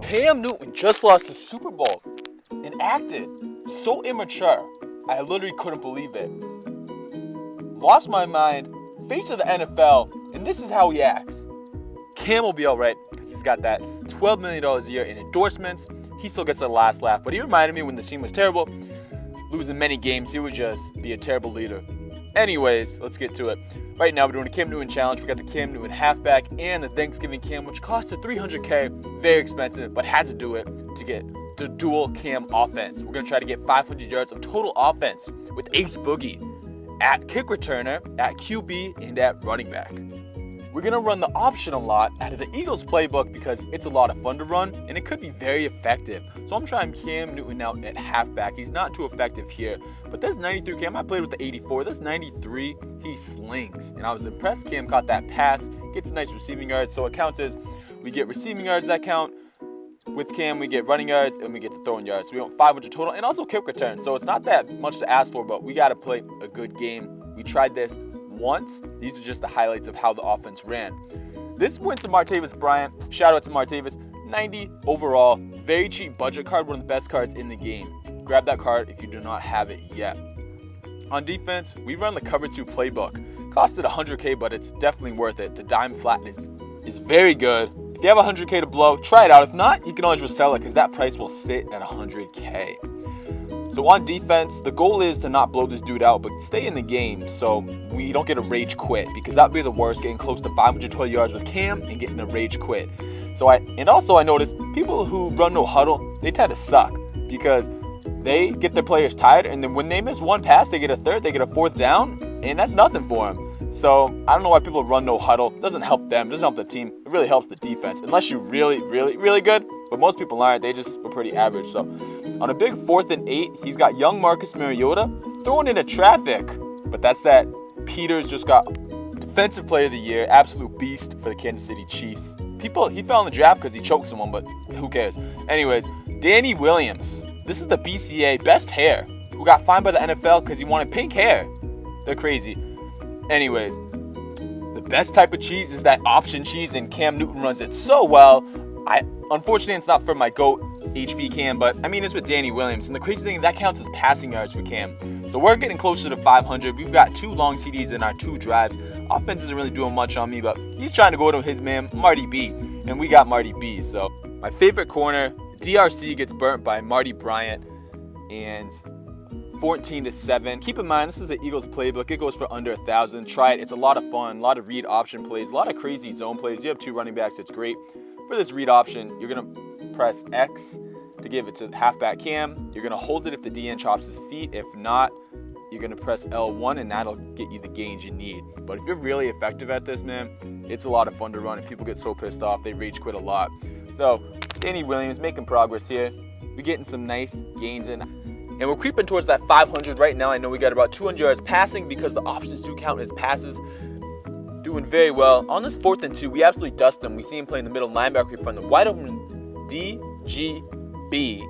Cam Newton just lost the Super Bowl and acted so immature. I literally couldn't believe it. Lost my mind, face of the NFL, and this is how he acts. Cam will be alright because he's got that $12 million a year in endorsements. He still gets the last laugh, but he reminded me when the team was terrible, losing many games, he would just be a terrible leader. Anyways, let's get to it. Right now, we're doing a Cam Newton challenge. We got the Cam Newton halfback and the Thanksgiving Cam, which cost $300K. Very expensive, but had to do it to get the dual Cam offense. We're going to try to get 500 yards of total offense with Ace Boogie at kick returner, at QB, and at running back. We're going to run the option a lot out of the Eagles playbook because it's a lot of fun to run and it could be very effective. So I'm trying Cam Newton out at halfback. He's not too effective here, but this 93 Cam, I played with the 84. This 93, he slings. And I was impressed Cam caught that pass, gets nice receiving yards. So it counts as we get receiving yards that count. With Cam, we get running yards and we get the throwing yards. So we want 500 total and also kick return. So it's not that much to ask for, but we got to play a good game. We tried this once. These are just the highlights of how the offense ran. This went to Martavis Bryant. Shout out to Martavis. 90 overall. Very cheap budget card. One of the best cards in the game. Grab that card if you do not have it yet. On defense, we run the cover 2 playbook. Costed $100K, but it's definitely worth it. The dime flat is very good. If you have $100K to blow, try it out. If not, you can always just sell it because that price will sit at $100K. So on defense, the goal is to not blow this dude out, but stay in the game so we don't get a rage quit because that would be the worst, getting close to 520 yards with Cam and getting a rage quit. Also I noticed people who run no huddle, they tend to suck because they get their players tired, and then when they miss one pass, they get a third, they get a fourth down, and that's nothing for them. So I don't know why people run no huddle. It doesn't help them, it doesn't help the team. It really helps the defense, unless you're really, really, really good. But most people aren't. They just were pretty average. So on a big 4th and 8, he's got young Marcus Mariota throwing into traffic. But that's that. Peters just got Defensive Player of the Year, absolute beast for the Kansas City Chiefs. He fell in the draft because he choked someone, but who cares? Anyways, Danny Williams. This is the BCA best hair, who got fined by the NFL because he wanted pink hair. They're crazy. Anyways, the best type of cheese is that option cheese, and Cam Newton runs it so well. Unfortunately, it's not for my GOAT HP Cam, but I mean, it's with Danny Williams. And the crazy thing, that counts as passing yards for Cam. So we're getting closer to 500. We've got 2 long TDs in our 2 drives. Offense isn't really doing much on me, but he's trying to go to his man, Marty B. And we got Marty B. So my favorite corner, DRC, gets burnt by Marty Bryant. And 14-7. Keep in mind, this is the Eagles playbook. It goes for under 1,000. Try it. It's a lot of fun. A lot of read option plays. A lot of crazy zone plays. You have 2 running backs. It's great. For this read option, you're going to press X to give it to halfback Cam. You're going to hold it if the DN chops his feet. If not, you're going to press L1, and that'll get you the gains you need. But if you're really effective at this, man, it's a lot of fun to run, and people get so pissed off. They rage quit a lot. So, Danny Williams making progress here. We're getting some nice gains in. And we're creeping towards that 500 right now. I know we got about 200 yards passing because the options do count as passes. Doing very well. On this 4th and 2, we absolutely dust him. We see him play in the middle linebacker from the wide open DGB.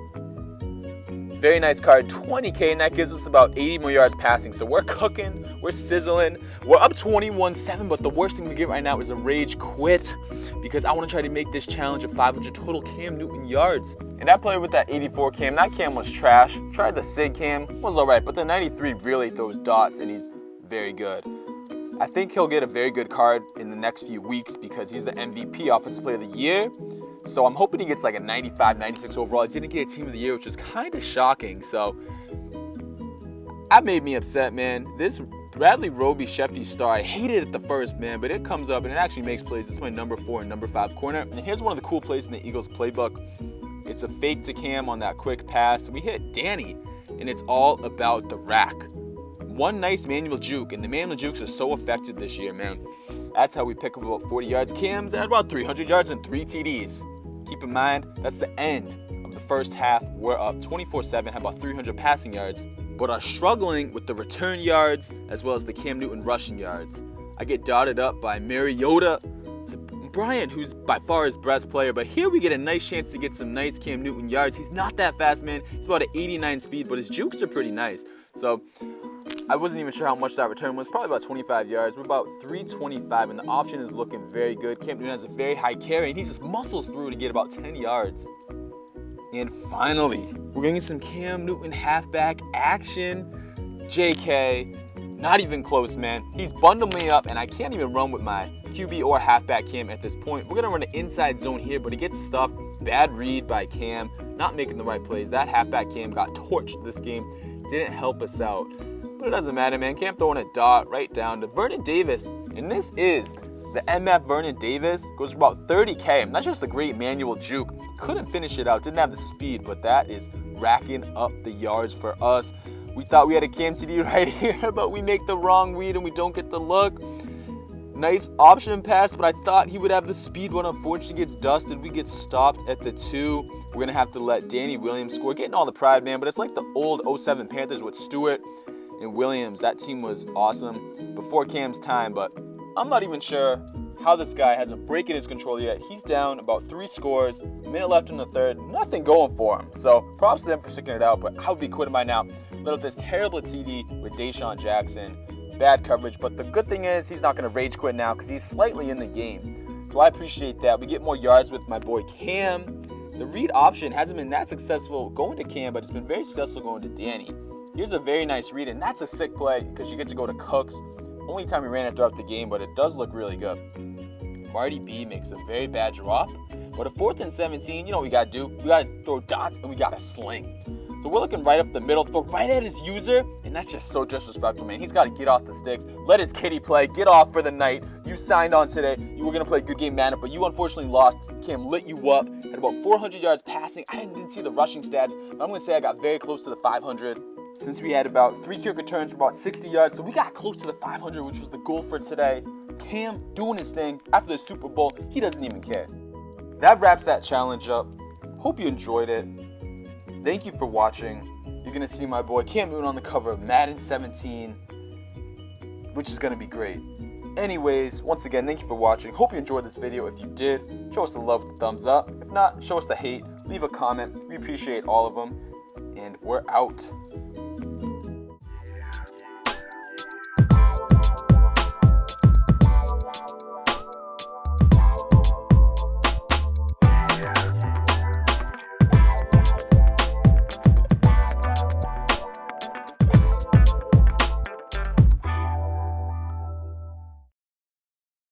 Very nice card, 20K, and that gives us about 80 more yards passing. So we're cooking, we're sizzling. We're up 21-7, but the worst thing we get right now is a rage quit because I want to try to make this challenge of 500 total Cam Newton yards. And I played with that 84 Cam. That Cam was trash. Tried the SIG Cam, was all right, but the 93 really throws dots, and he's very good. I think he'll get a very good card in the next few weeks because he's the MVP, Offensive Player of the Year. So I'm hoping he gets like a 95, 96 overall. He didn't get a Team of the Year, which is kind of shocking. So that made me upset, man. This Bradley Roby Shefty star, I hated it at the first, man, but it comes up and it actually makes plays. It's my number 4 and number 5 corner. And here's one of the cool plays in the Eagles playbook. It's a fake to Cam on that quick pass. We hit Danny, and it's all about the rack. One nice manual juke, and the manual jukes are so effective this year, man. That's how we pick up about 40 yards. Cam's at about 300 yards and 3 TDs. Keep in mind, that's the end of the first half. We're up 24-7, have about 300 passing yards, but are struggling with the return yards as well as the Cam Newton rushing yards. I get dotted up by Mariota to Bryant, who's by far his best player, but here we get a nice chance to get some nice Cam Newton yards. He's not that fast, man. He's about an 89 speed, but his jukes are pretty nice. So I wasn't even sure how much that return was. Probably about 25 yards. We're about 325, and the option is looking very good. Cam Newton has a very high carry, and he just muscles through to get about 10 yards. And finally, we're getting some Cam Newton halfback action. JK, not even close, man. He's bundled me up, and I can't even run with my QB or halfback Cam at this point. We're going to run an inside zone here, but he gets stuffed. Bad read by Cam, not making the right plays. That halfback Cam got torched this game. Didn't help us out. But it doesn't matter, man. Cam throwing a dot right down to Vernon Davis. And this is the MF Vernon Davis. Goes for about 30K. And that's just a great manual juke. Couldn't finish it out. Didn't have the speed. But that is racking up the yards for us. We thought we had a Cam TD right here. But we make the wrong read and we don't get the look. Nice option pass, but I thought he would have the speed, but unfortunately gets dusted. We get stopped at the 2. We're going to have to let Danny Williams score. Getting all the pride, man, but it's like the old 07 Panthers with Stewart and Williams. That team was awesome before Cam's time, but I'm not even sure how this guy hasn't broken his control yet. He's down about 3 scores, minute left in the third, nothing going for him. So props to them for sticking it out, but I would be quitting by now. Let up this terrible TD with Deshaun Jackson. Bad coverage, but the good thing is he's not going to rage quit now because he's slightly in the game. So I appreciate that. We get more yards with my boy Cam. The read option hasn't been that successful going to Cam, but it's been very successful going to Danny. Here's a very nice read, and that's a sick play because you get to go to Cooks. Only time he ran it throughout the game, but it does look really good. Marty B makes a very bad drop, but a 4th and 17, you know what we got to do? We got to throw dots and we got to sling. So we're looking right up the middle, throw right at his user, and that's just so disrespectful, man. He's got to get off the sticks, let his kitty play, get off for the night. You signed on today. You were going to play a good game, Madden, but you unfortunately lost. Cam lit you up, had about 400 yards passing. I didn't see the rushing stats, but I'm going to say I got very close to the 500 since we had about 3 kick returns for about 60 yards. So we got close to the 500, which was the goal for today. Cam doing his thing after the Super Bowl. He doesn't even care. That wraps that challenge up. Hope you enjoyed it. Thank you for watching. You're going to see my boy Cam Newton on the cover of Madden 17, which is going to be great. Anyways, once again, thank you for watching. Hope you enjoyed this video. If you did, show us the love with the thumbs up. If not, show us the hate. Leave a comment. We appreciate all of them. And we're out.